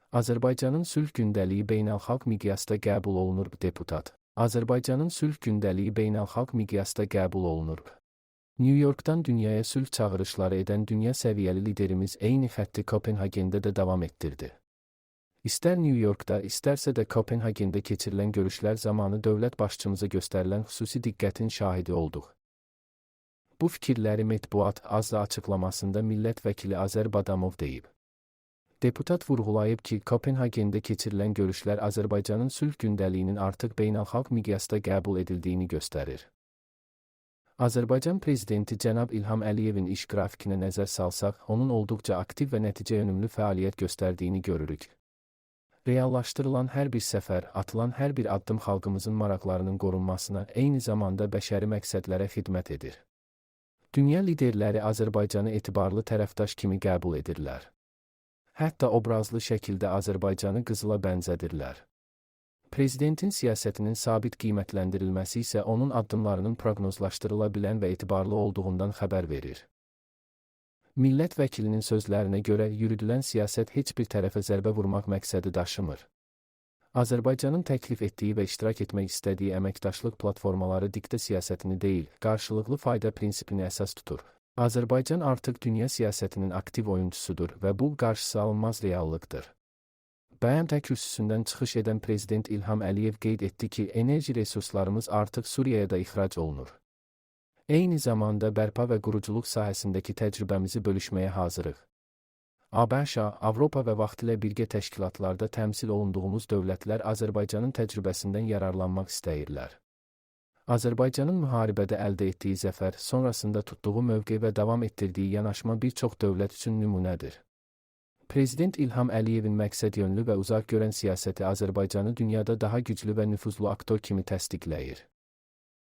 Azərbaycanın sülh gündəliyi beynəlxalq miqyasda qəbul olunur. Deputat. Azərbaycanın sülh gündəliyi beynəlxalq miqyasda qəbul olunur. New Yorkdan dünyaya sülh çağırışları edən dünya səviyyəli liderimiz eyni xətti Kopenhagendə də davam etdirdi. İstər New Yorkda, istərsə də Kopenhagendə keçirilən görüşlər zamanı dövlət başçımıza göstərilən xüsusi diqqətin şahidi olduq. Bu fikirləri Mətbuat Azra açıqlamasında millət vəkili Azər Badamov deyib. Deputat vurğulayıb ki, Kopenhagendə keçirilən görüşlər Azərbaycanın sülh gündəliyinin artıq beynəlxalq miqyasda qəbul edildiyini göstərir. Azərbaycan Prezidenti cənab İlham Əliyevin iş qrafikinə nəzər salsaq, onun olduqca aktiv və nəticə yönümlü fəaliyyət göstərdiyini görürük. Reallaşdırılan hər bir səfər, atılan hər bir addım xalqımızın maraqlarının qorunmasına, eyni zamanda bəşəri məqsədlərə xidmət edir. Dünya liderləri Azərbaycanı etibarlı tərəfdaş kimi qəbul edirlər. Hətta obrazlı şəkildə Azərbaycanı qızıla bənzədirlər. Prezidentin siyasətinin sabit qiymətləndirilməsi isə onun addımlarının proqnozlaşdırıla bilən və etibarlı olduğundan xəbər verir. Millət vəkilinin sözlərinə görə yürüdülən siyasət heç bir tərəfə zərbə vurmaq məqsədi daşımır. Azərbaycanın təklif etdiyi və iştirak etmək istədiyi əməkdaşlıq platformaları diktə siyasətini deyil, qarşılıqlı fayda prinsipini əsas tutur. Azərbaycan artıq dünya siyasətinin aktiv oyunçusudur və bu qarşısı alınmaz reallıqdır. BMT kürsüsündən çıxış edən Prezident İlham Əliyev qeyd etdi ki, enerji resurslarımız artıq Suriyaya da ixrac olunur. Eyni zamanda bərpa və quruculuq sahəsindəki təcrübəmizi bölüşməyə hazırıq. ABŞ, Avropa və vaxtilə birgə təşkilatlarda təmsil olunduğumuz dövlətlər Azərbaycanın təcrübəsindən yararlanmaq istəyirlər. Azərbaycanın müharibədə əldə etdiyi zəfər, sonrasında tutduğu mövqe və davam etdirdiyi yanaşma bir çox dövlət üçün nümunədir. Prezident İlham Əliyevin məqsədyönlü və uzaq görən siyasəti Azərbaycanı dünyada daha güclü və nüfuzlu aktor kimi təsdiqləyir.